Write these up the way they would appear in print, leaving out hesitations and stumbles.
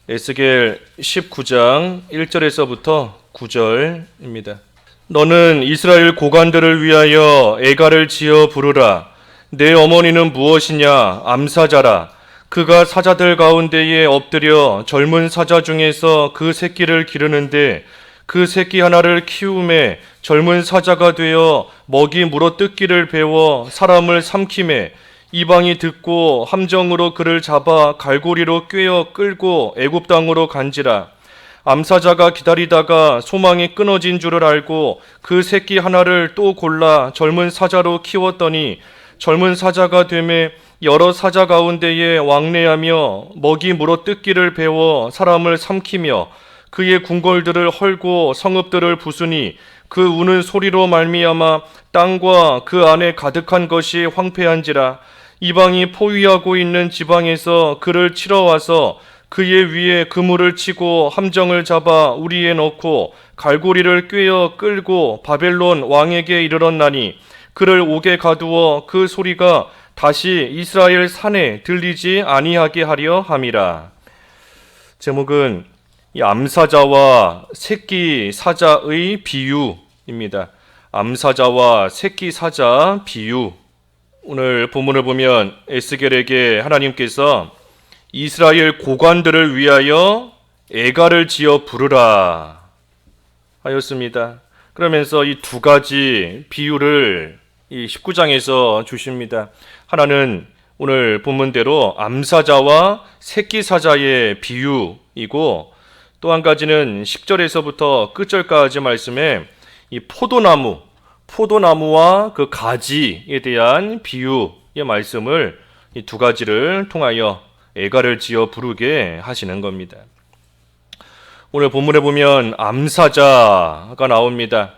에스겔 19장 1절에서부터 9절입니다. 너는 이스라엘 고관들을 위하여 애가를 지어 부르라. 내 어머니는 무엇이냐? 암사자라. 그가 사자들 가운데에 엎드려 젊은 사자 중에서 그 새끼를 기르는데 그 새끼 하나를 키우매 젊은 사자가 되어 먹이 물어뜯기를 배워 사람을 삼키매 이방이 듣고 함정으로 그를 잡아 갈고리로 꿰어 끌고 애굽 땅으로 간지라. 암사자가 기다리다가 소망이 끊어진 줄을 알고 그 새끼 하나를 또 골라 젊은 사자로 키웠더니 젊은 사자가 되매 여러 사자 가운데에 왕래하며 먹이 물어뜯기를 배워 사람을 삼키며 그의 궁궐들을 헐고 성읍들을 부수니 그 우는 소리로 말미암아 땅과 그 안에 가득한 것이 황폐한지라. 이방이 포위하고 있는 지방에서 그를 치러 와서 그의 위에 그물을 치고 함정을 잡아 우리에 넣고 갈고리를 꿰어 끌고 바벨론 왕에게 이르렀나니 그를 옥에 가두어 그 소리가 다시 이스라엘 산에 들리지 아니하게 하려 함이라. 제목은 이 암사자와 새끼 사자의 비유입니다. 암사자와 새끼 사자 비유. 오늘 본문을 보면 에스겔에게 하나님께서 이스라엘 고관들을 위하여 애가를 지어 부르라 하였습니다. 그러면서 이 두 가지 비유를 이 19장에서 주십니다. 하나는 오늘 본문대로 암사자와 새끼 사자의 비유이고 또 한 가지는 10절에서부터 끝절까지 말씀에 이 포도나무와 그 가지에 대한 비유의 말씀을 이 두 가지를 통하여 애가를 지어 부르게 하시는 겁니다. 오늘 본문에 보면 암사자가 나옵니다.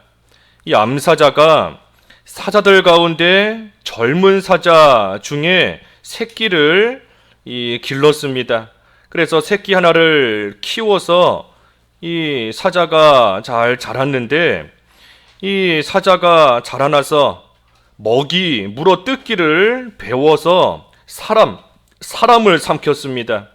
이 암사자가 사자들 가운데 젊은 사자 중에 새끼를 길렀습니다. 그래서 새끼 하나를 키워서 이 사자가 잘 자랐는데 이 사자가 자라나서 먹이 물어뜯기를 배워서 사람을 삼켰습니다.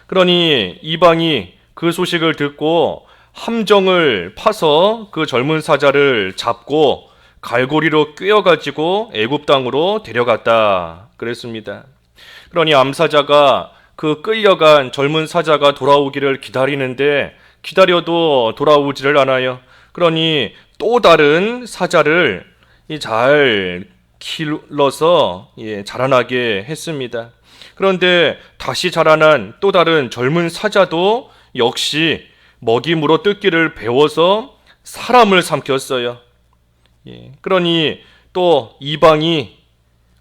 그러니 이방이 그 소식을 듣고 함정을 파서 그 젊은 사자를 잡고 갈고리로 꿰어가지고 애굽 땅으로 데려갔다 그랬습니다. 그러니 암사자가 그 끌려간 젊은 사자가 돌아오기를 기다리는데 기다려도 돌아오지를 않아요. 그러니 또 다른 사자를 잘 길러서 자라나게 했습니다. 그런데 다시 자라난 또 다른 젊은 사자도 역시 먹이 물어뜯기를 배워서 사람을 삼켰어요. 그러니 또 이방이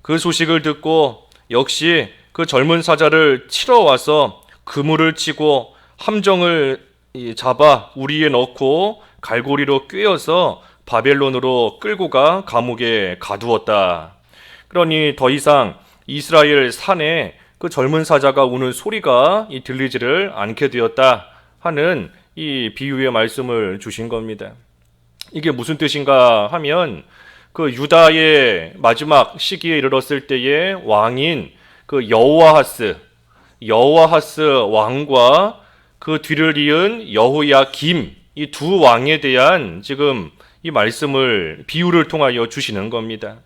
그 소식을 듣고 역시 그 젊은 사자를 치러 와서 그물을 치고 함정을 잡아 우리에 넣고 갈고리로 꿰어서 바벨론으로 끌고 가 감옥에 가두었다. 그러니 더 이상 이스라엘 산에 그 젊은 사자가 우는 소리가 들리지를 않게 되었다 하는 이 비유의 말씀을 주신 겁니다. 이게 무슨 뜻인가 하면 그 유다의 마지막 시기에 이르렀을 때의 왕인 그 여호아하스 왕과 그 뒤를 이은 여호야김 이 두 왕에 대한 지금 이 말씀을 비유를 통하여 주시는 겁니다.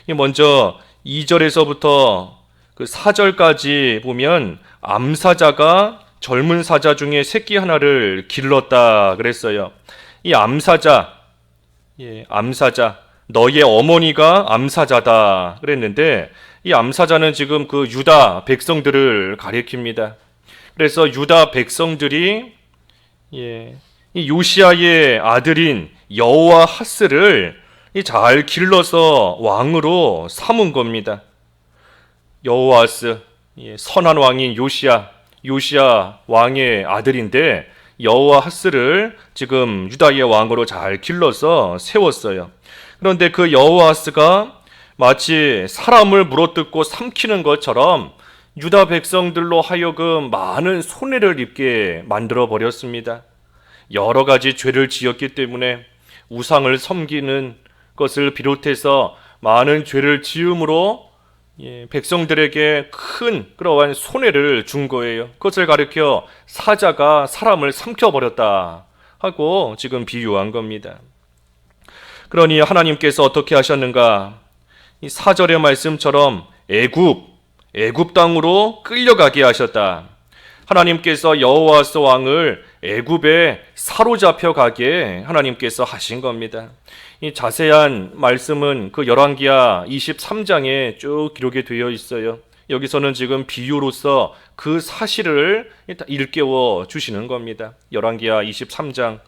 먼저 2절에서부터 그 4절까지 보면 암사자가 젊은 사자 중에 새끼 하나를 길렀다 그랬어요. 이 암사자 너의 어머니가 암사자다 그랬는데 이 암사자는 지금 그 유다 백성들을 가리킵니다. 그래서 유다 백성들이 이 요시아의 아들인 여호아하스를 잘 길러서 왕으로 삼은 겁니다. 여호아하스 선한 왕인 요시아 왕의 아들인데 여호아하스를 지금 유다의 왕으로 잘 길러서 세웠어요. 그런데 그 여호아하스가 마치 사람을 물어뜯고 삼키는 것처럼 유다 백성들로 하여금 많은 손해를 입게 만들어 버렸습니다. 여러 가지 죄를 지었기 때문에 우상을 섬기는 것을 비롯해서 많은 죄를 지음으로 백성들에게 큰 그러한 손해를 준 거예요. 그것을 가리켜 사자가 사람을 삼켜버렸다 하고 지금 비유한 겁니다. 그러니 하나님께서 어떻게 하셨는가? 이 4절의 말씀처럼 애굽 땅으로 끌려가게 하셨다. 하나님께서 여호와스 왕을 애굽에 사로잡혀 가게 하나님께서 하신 겁니다. 이 자세한 말씀은 그 열왕기하 23장에 쭉 기록이 되어 있어요. 여기서는 지금 비유로서 그 사실을 일깨워 주시는 겁니다. 열왕기하 23장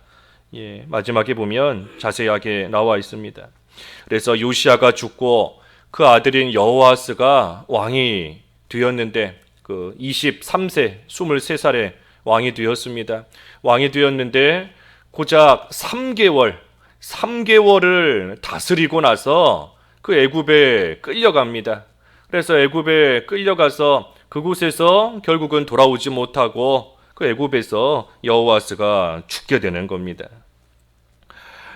마지막에 보면 자세하게 나와 있습니다. 그래서 요시야가 죽고 그 아들인 여호아스가 왕이 되었는데 그 23세 23살에 왕이 되었습니다. 왕이 되었는데 고작 3개월을 다스리고 나서 그 애굽에 끌려갑니다. 그래서 애굽에 끌려가서 그곳에서 결국은 돌아오지 못하고 그 애굽에서 여호아스가 죽게 되는 겁니다.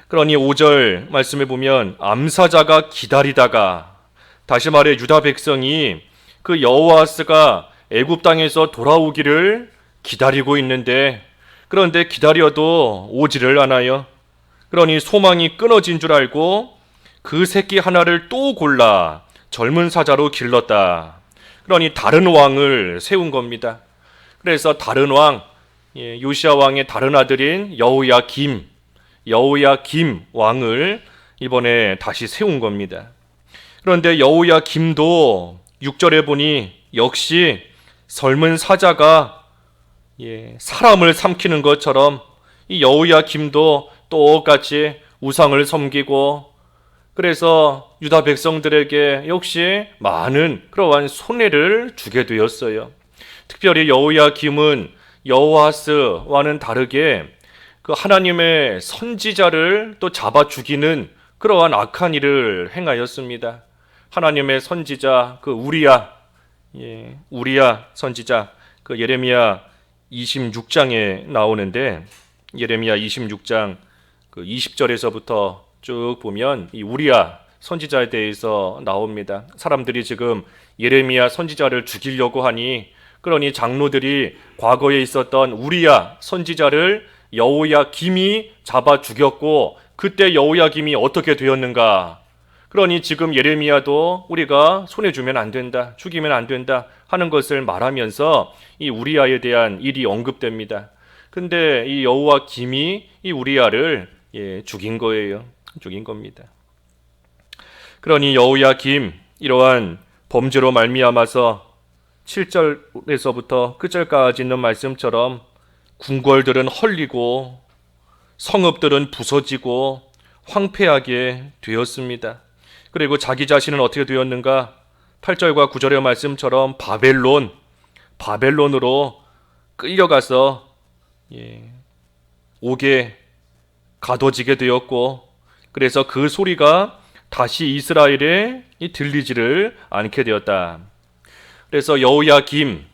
그러니 5절 말씀에 보면 암사자가 기다리다가, 다시 말해 유다 백성이 그 여호아스가 애굽 땅에서 돌아오기를 기다리고 있는데, 그런데 기다려도 오지를 않아요. 그러니 소망이 끊어진 줄 알고 그 새끼 하나를 또 골라 젊은 사자로 길렀다. 그러니 다른 왕을 세운 겁니다. 그래서 다른 왕, 요시야 왕의 다른 아들인 여호야김 왕을 이번에 다시 세운 겁니다. 그런데 여호야김도 6절에 보니 역시 젊은 사자가 사람을 삼키는 것처럼 이 여호야김도 똑같이 우상을 섬기고, 그래서 유다 백성들에게 역시 많은 그러한 손해를 주게 되었어요. 특별히 여호야김은 여호아스와는 다르게 그 하나님의 선지자를 또 잡아 죽이는 그러한 악한 일을 행하였습니다. 하나님의 선지자 그 우리야 선지자, 그 예레미야 26장에 나오는데, 예레미야 26장 그 20절에서부터 쭉 보면 이 우리야 선지자에 대해서 나옵니다. 사람들이 지금 예레미야 선지자를 죽이려고 하니, 그러니 장로들이 과거에 있었던 우리야 선지자를 여호야김이 잡아 죽였고, 그때 여호야김이 어떻게 되었는가? 그러니 지금 예레미야도 우리가 손해 주면 안 된다, 죽이면 안 된다 하는 것을 말하면서 이 우리야에 대한 일이 언급됩니다. 근데 이 여호야김이 이 우리야를 죽인 거예요. 죽인 겁니다. 그러니 여호야김 이러한 범죄로 말미암아서 7절에서부터 끝절까지 있는 말씀처럼 궁궐들은 헐리고 성읍들은 부서지고 황폐하게 되었습니다. 그리고 자기 자신은 어떻게 되었는가? 8절과 9절의 말씀처럼 바벨론으로 끌려가서 옥에 가둬지게 되었고, 그래서 그 소리가 다시 이스라엘에 들리지를 않게 되었다. 그래서 여호야김이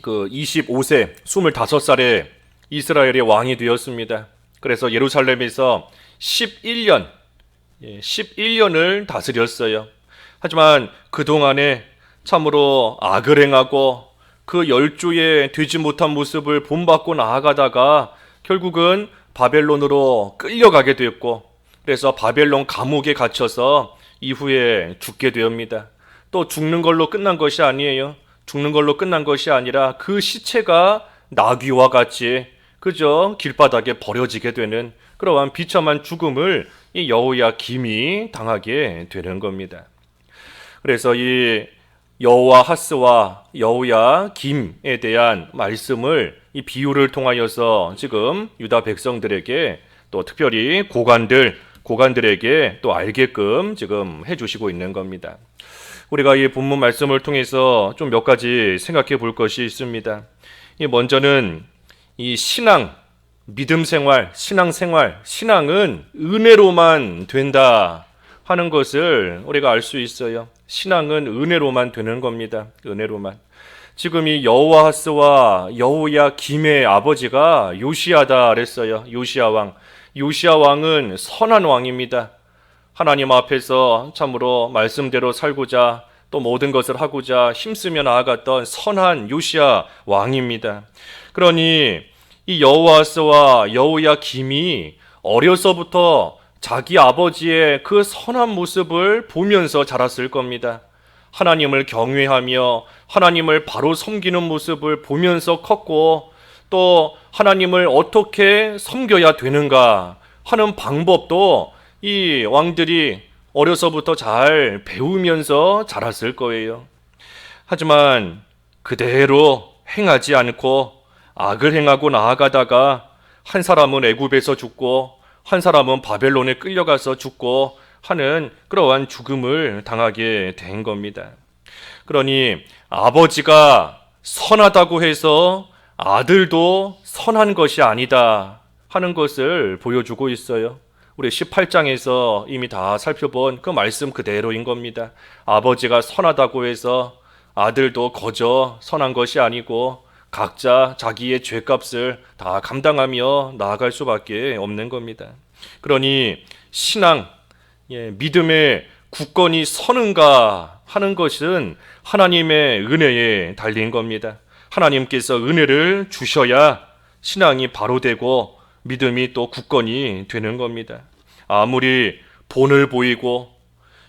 그 25세 25살에 이스라엘의 왕이 되었습니다. 그래서 예루살렘에서 11년을 다스렸어요. 하지만 그동안에 참으로 악을 행하고 그 열조에 되지 못한 모습을 본받고 나아가다가 결국은 바벨론으로 끌려가게 되었고, 그래서 바벨론 감옥에 갇혀서 이후에 죽게 되옵니다. 또 죽는 걸로 끝난 것이 아니에요. 죽는 걸로 끝난 것이 아니라 그 시체가 나귀와 같이 그저 길바닥에 버려지게 되는 그러한 비참한 죽음을 이 여호야김이 당하게 되는 겁니다. 그래서 이 여호아하스와 여호야김에 대한 말씀을 이 비유를 통하여서 지금 유다 백성들에게, 또 특별히 고관들에게 또 알게끔 지금 해주시고 있는 겁니다. 우리가 이 본문 말씀을 통해서 좀 몇 가지 생각해 볼 것이 있습니다. 먼저는 이 믿음 생활, 신앙은 은혜로만 된다 하는 것을 우리가 알 수 있어요. 신앙은 은혜로만 되는 겁니다. 은혜로만. 지금 이 여호아하스와 여호야김의 아버지가 요시야다 그랬어요. 요시야 왕은 선한 왕입니다. 하나님 앞에서 참으로 말씀대로 살고자 또 모든 것을 하고자 힘쓰며 나아갔던 선한 요시야 왕입니다. 그러니 이 여호아스와 여호야김이 어려서부터 자기 아버지의 그 선한 모습을 보면서 자랐을 겁니다. 하나님을 경외하며 하나님을 바로 섬기는 모습을 보면서 컸고, 또 하나님을 어떻게 섬겨야 되는가 하는 방법도 이 왕들이 어려서부터 잘 배우면서 자랐을 거예요. 하지만 그대로 행하지 않고 악을 행하고 나아가다가 한 사람은 애굽에서 죽고 한 사람은 바벨론에 끌려가서 죽고 하는 그러한 죽음을 당하게 된 겁니다. 그러니 아버지가 선하다고 해서 아들도 선한 것이 아니다 하는 것을 보여주고 있어요. 우리 18장에서 이미 다 살펴본 그 말씀 그대로인 겁니다. 아버지가 선하다고 해서 아들도 거저 선한 것이 아니고 각자 자기의 죄값을 다 감당하며 나아갈 수밖에 없는 겁니다. 그러니 신앙, 믿음의 굳건히 서는가 하는 것은 하나님의 은혜에 달린 겁니다. 하나님께서 은혜를 주셔야 신앙이 바로 되고 믿음이 또 굳건히 되는 겁니다. 아무리 본을 보이고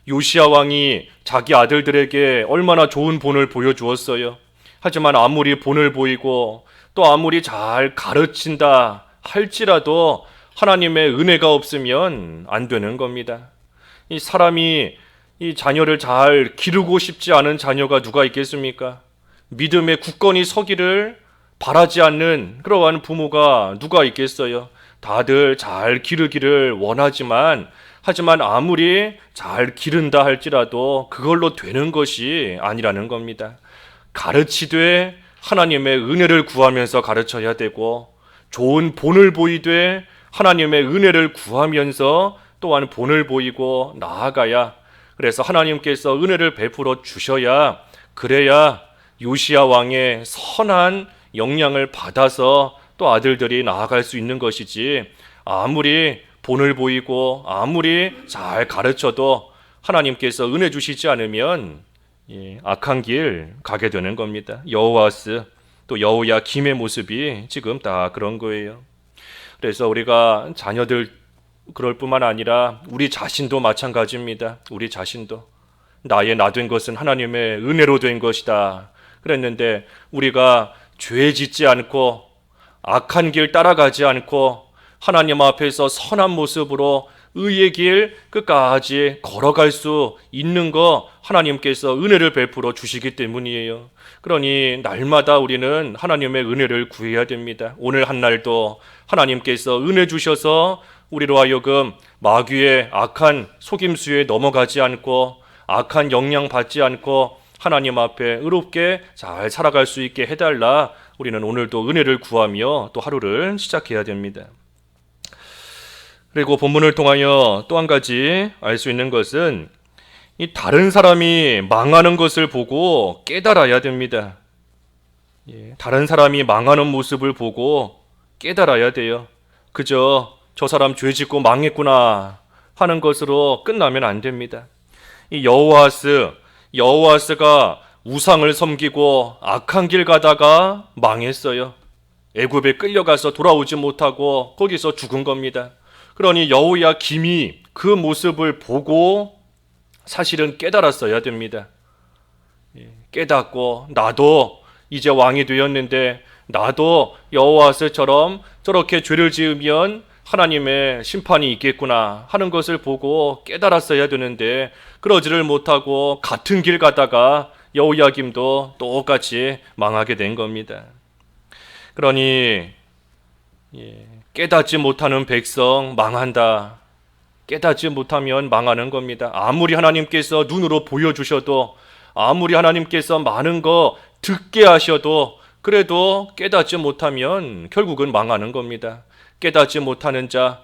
요시야 왕이 자기 아들들에게 얼마나 좋은 본을 보여주었어요. 하지만 아무리 본을 보이고 또 아무리 잘 가르친다 할지라도 하나님의 은혜가 없으면 안 되는 겁니다. 이 사람이 이 자녀를 잘 기르고 싶지 않은 자녀가 누가 있겠습니까? 믿음에 굳건히 서기를 바라지 않는 그러한 부모가 누가 있겠어요? 다들 잘 기르기를 원하지만 하지만 아무리 잘 기른다 할지라도 그걸로 되는 것이 아니라는 겁니다. 가르치되 하나님의 은혜를 구하면서 가르쳐야 되고, 좋은 본을 보이되 하나님의 은혜를 구하면서 또한 본을 보이고 나아가야, 그래서 하나님께서 은혜를 베풀어 주셔야, 그래야 요시야 왕의 선한 영향을 받아서 또 아들들이 나아갈 수 있는 것이지, 아무리 본을 보이고 아무리 잘 가르쳐도 하나님께서 은혜 주시지 않으면 악한 길 가게 되는 겁니다. 여호아스 또 여호야김의 모습이 지금 다 그런 거예요. 그래서 우리가 자녀들 그럴 뿐만 아니라 우리 자신도 마찬가지입니다. 우리 자신도 나의 나 된 것은 하나님의 은혜로 된 것이다 그랬는데, 우리가 죄 짓지 않고 악한 길 따라가지 않고 하나님 앞에서 선한 모습으로 의의 길 끝까지 걸어갈 수 있는 거 하나님께서 은혜를 베풀어 주시기 때문이에요. 그러니 날마다 우리는 하나님의 은혜를 구해야 됩니다. 오늘 한 날도 하나님께서 은혜 주셔서 우리로 하여금 마귀의 악한 속임수에 넘어가지 않고 악한 영향 받지 않고 하나님 앞에 의롭게 잘 살아갈 수 있게 해달라, 우리는 오늘도 은혜를 구하며 또 하루를 시작해야 됩니다. 그리고 본문을 통하여 또 한 가지 알 수 있는 것은 이 다른 사람이 망하는 것을 보고 깨달아야 됩니다. 다른 사람이 망하는 모습을 보고 깨달아야 돼요. 그저 저 사람 죄 짓고 망했구나 하는 것으로 끝나면 안 됩니다. 이 여호아스가 우상을 섬기고 악한 길 가다가 망했어요. 애굽에 끌려가서 돌아오지 못하고 거기서 죽은 겁니다. 그러니 여호야김이 그 모습을 보고 사실은 깨달았어야 됩니다. 깨닫고 나도 이제 왕이 되었는데 나도 여호아스처럼 저렇게 죄를 지으면 하나님의 심판이 있겠구나 하는 것을 보고 깨달았어야 되는데, 그러지를 못하고 같은 길 가다가 여호야김도 똑같이 망하게 된 겁니다. 그러니 깨닫지 못하는 백성 망한다. 깨닫지 못하면 망하는 겁니다. 아무리 하나님께서 눈으로 보여주셔도, 아무리 하나님께서 많은 거 듣게 하셔도, 그래도 깨닫지 못하면 결국은 망하는 겁니다. 깨닫지 못하는 자,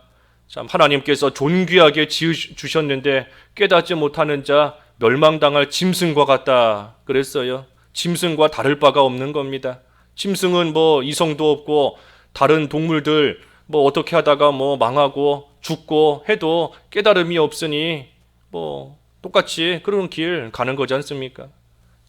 참 하나님께서 존귀하게 지으주셨는데 깨닫지 못하는 자 멸망당할 짐승과 같다 그랬어요. 짐승과 다를 바가 없는 겁니다. 짐승은 뭐 이성도 없고 다른 동물들 뭐 어떻게 하다가 뭐 망하고 죽고 해도 깨달음이 없으니 똑같이 그런 길 가는 거지 않습니까?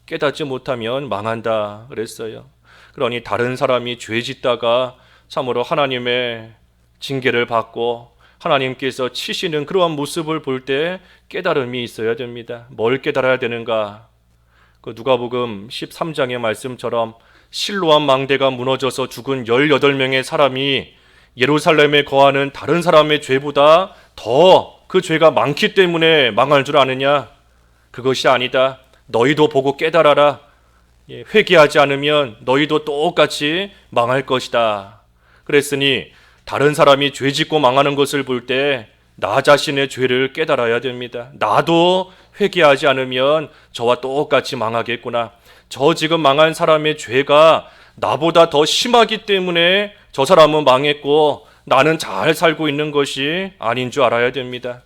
깨닫지 못하면 망한다 그랬어요. 그러니 다른 사람이 죄 짓다가 참으로 하나님의 징계를 받고 하나님께서 치시는 그러한 모습을 볼 때 깨달음이 있어야 됩니다. 뭘 깨달아야 되는가? 그 누가복음 13장의 말씀처럼 실로암 망대가 무너져서 죽은 18명의 사람이 예루살렘에 거하는 다른 사람의 죄보다 더 그 죄가 많기 때문에 망할 줄 아느냐? 그것이 아니다. 너희도 보고 깨달아라. 회개하지 않으면 너희도 똑같이 망할 것이다. 그랬으니 다른 사람이 죄 짓고 망하는 것을 볼 때 나 자신의 죄를 깨달아야 됩니다. 나도 회개하지 않으면 저와 똑같이 망하겠구나. 저 지금 망한 사람의 죄가 나보다 더 심하기 때문에 저 사람은 망했고 나는 잘 살고 있는 것이 아닌 줄 알아야 됩니다.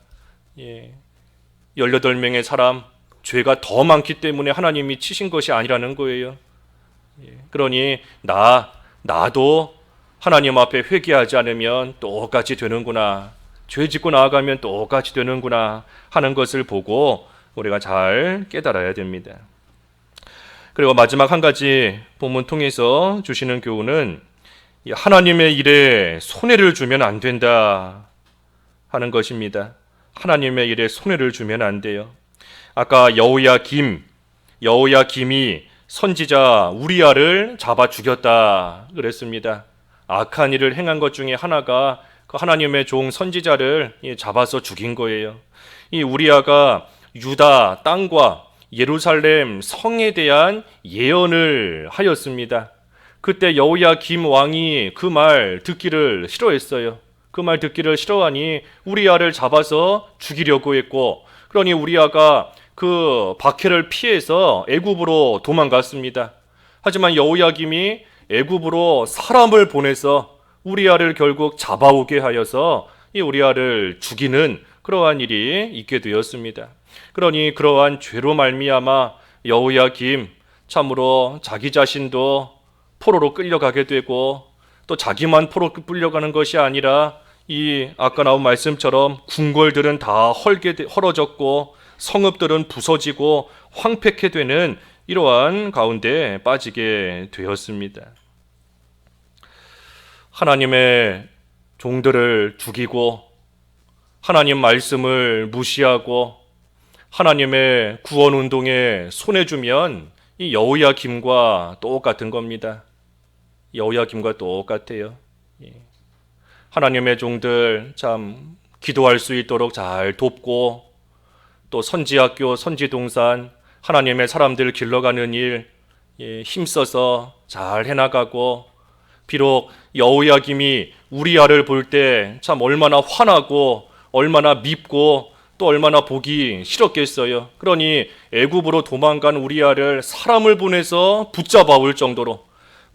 18명의 사람 죄가 더 많기 때문에 하나님이 치신 것이 아니라는 거예요. 그러니 나도 하나님 앞에 회개하지 않으면 똑같이 되는구나. 죄 짓고 나아가면 똑같이 되는구나 하는 것을 보고 우리가 잘 깨달아야 됩니다. 그리고 마지막 한 가지 본문 통해서 주시는 교훈은 하나님의 일에 손해를 주면 안 된다 하는 것입니다. 하나님의 일에 손해를 주면 안 돼요. 아까 여호야김이 선지자 우리야를 잡아 죽였다 그랬습니다. 악한 일을 행한 것 중에 하나가 그 하나님의 종 선지자를 잡아서 죽인 거예요. 이 우리야가 유다 땅과 예루살렘 성에 대한 예언을 하였습니다. 그때 여호야김 왕이 그 말 듣기를 싫어했어요. 그 말 듣기를 싫어하니 우리야를 잡아서 죽이려고 했고, 그러니 우리야가 그 박해를 피해서 애굽으로 도망갔습니다. 하지만 여호야김이 애굽으로 사람을 보내서 우리야를 결국 잡아오게 하여서 이 우리야를 죽이는 그러한 일이 있게 되었습니다. 그러니 그러한 죄로 말미암아 여호야김 참으로 자기 자신도 포로로 끌려가게 되고, 또 자기만 포로 끌려가는 것이 아니라 이 아까 나온 말씀처럼 궁궐들은 다 헐어졌고 성읍들은 부서지고 황폐케 되는 이러한 가운데 빠지게 되었습니다. 하나님의 종들을 죽이고 하나님 말씀을 무시하고 하나님의 구원 운동에 손해 주면 이 여호야김과 똑같은 겁니다. 여호야김과 똑같아요. 하나님의 종들 참 기도할 수 있도록 잘 돕고, 또 선지학교, 선지동산 하나님의 사람들 길러가는 일 힘써서 잘 해나가고, 비록 여호야김이 우리야를 볼 때 참 얼마나 화나고 얼마나 밉고 또 얼마나 보기 싫었겠어요. 그러니 애굽으로 도망간 우리야를 사람을 보내서 붙잡아 올 정도로,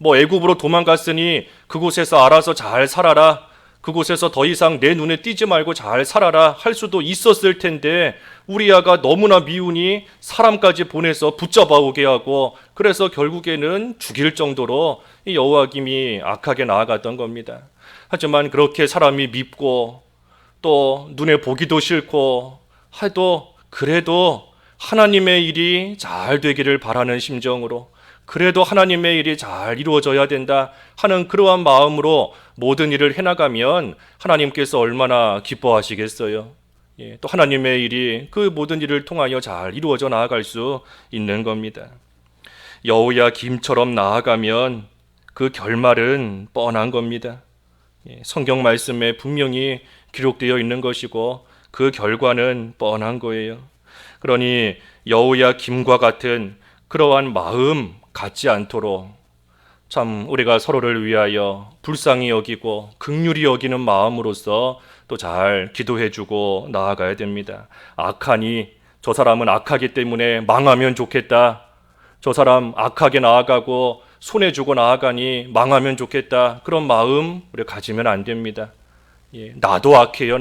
애굽으로 도망갔으니 그곳에서 알아서 잘 살아라, 그곳에서 더 이상 내 눈에 띄지 말고 잘 살아라 할 수도 있었을 텐데, 우리야가 너무나 미우니 사람까지 보내서 붙잡아 오게 하고, 그래서 결국에는 죽일 정도로 이 여호야김이 악하게 나아갔던 겁니다. 하지만 그렇게 사람이 밉고 또 눈에 보기도 싫고 해도 그래도 하나님의 일이 잘 되기를 바라는 심정으로, 그래도 하나님의 일이 잘 이루어져야 된다 하는 그러한 마음으로 모든 일을 해나가면 하나님께서 얼마나 기뻐하시겠어요. 또 하나님의 일이 그 모든 일을 통하여 잘 이루어져 나아갈 수 있는 겁니다. 여호야김처럼 나아가면 그 결말은 뻔한 겁니다. 성경 말씀에 분명히 기록되어 있는 것이고 그 결과는 뻔한 거예요. 그러니 여호야김과 같은 그러한 마음 갖지 않도록 참 우리가 서로를 위하여 불쌍히 여기고 긍휼히 여기는 마음으로서 또 잘 기도해주고 나아가야 됩니다. 악하니 저 사람은 악하기 때문에 망하면 좋겠다, 저 사람 악하게 나아가고 손해주고 나아가니 망하면 좋겠다, 그런 마음 우리가 가지면 안 됩니다. 나도 악해요.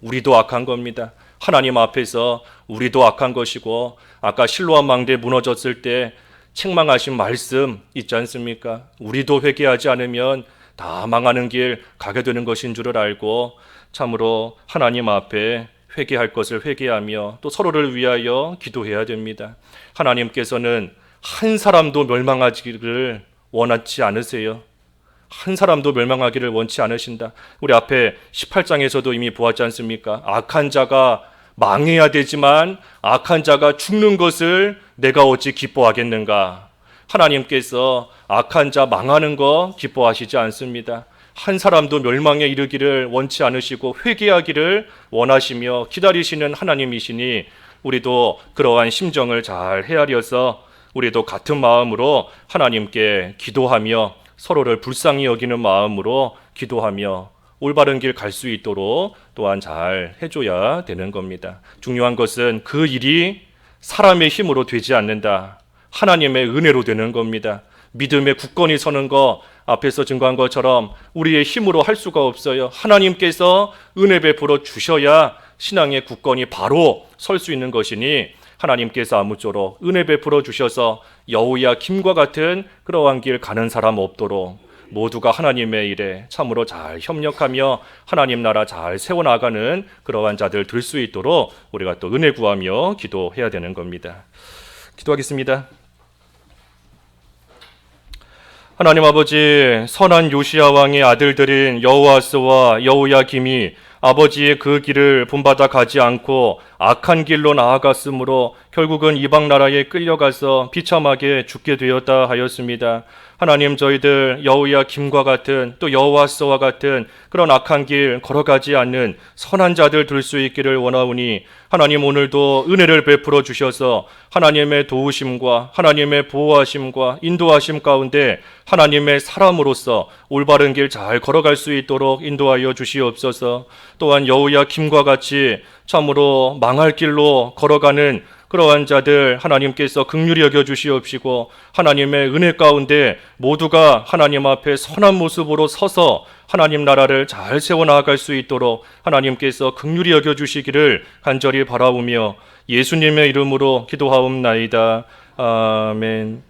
우리도 악한 겁니다. 하나님 앞에서 우리도 악한 것이고, 아까 실로암 망대 무너졌을 때 책망하신 말씀 있지 않습니까? 우리도 회개하지 않으면 다 망하는 길 가게 되는 것인 줄을 알고 참으로 하나님 앞에 회개할 것을 회개하며 또 서로를 위하여 기도해야 됩니다. 하나님께서는 한 사람도 멸망하기를 원하지 않으세요. 한 사람도 멸망하기를 원치 않으신다. 우리 앞에 18장에서도 이미 보았지 않습니까? 악한 자가 망해야 되지만 악한 자가 죽는 것을 내가 어찌 기뻐하겠는가? 하나님께서 악한 자 망하는 거 기뻐하시지 않습니다. 한 사람도 멸망에 이르기를 원치 않으시고 회개하기를 원하시며 기다리시는 하나님이시니 우리도 그러한 심정을 잘 헤아려서 우리도 같은 마음으로 하나님께 기도하며 서로를 불쌍히 여기는 마음으로 기도하며 올바른 길 갈 수 있도록 또한 잘 해줘야 되는 겁니다. 중요한 것은 그 일이 사람의 힘으로 되지 않는다. 하나님의 은혜로 되는 겁니다. 믿음의 굳건히 서는 거 앞에서 증거한 것처럼 우리의 힘으로 할 수가 없어요. 하나님께서 은혜 베풀어 주셔야 신앙의 굳건히 바로 설 수 있는 것이니 하나님께서 아무쪼록 은혜 베풀어 주셔서 여우야 김과 같은 그러한 길 가는 사람 없도록 모두가 하나님의 일에 참으로 잘 협력하며 하나님 나라 잘 세워나가는 그러한 자들 될 수 있도록 우리가 또 은혜 구하며 기도해야 되는 겁니다. 기도하겠습니다. 하나님 아버지, 선한 요시야 왕의 아들들인 여호아스와 여호야김이 아버지의 그 길을 본받아 가지 않고 악한 길로 나아갔으므로 결국은 이방 나라에 끌려가서 비참하게 죽게 되었다 하였습니다. 하나님, 저희들 여호야김과 같은 또 여호아스와 같은 그런 악한 길 걸어가지 않는 선한 자들 될 수 있기를 원하오니 하나님, 오늘도 은혜를 베풀어 주셔서 하나님의 도우심과 하나님의 보호하심과 인도하심 가운데 하나님의 사람으로서 올바른 길 잘 걸어갈 수 있도록 인도하여 주시옵소서. 또한 여호야김과 같이 참으로 망할 길로 걸어가는 그러한 자들 하나님께서 긍휼히 여겨 주시옵시고 하나님의 은혜 가운데 모두가 하나님 앞에 선한 모습으로 서서 하나님 나라를 잘 세워나갈 수 있도록 하나님께서 긍휼히 여겨 주시기를 간절히 바라오며 예수님의 이름으로 기도하옵나이다. 아멘.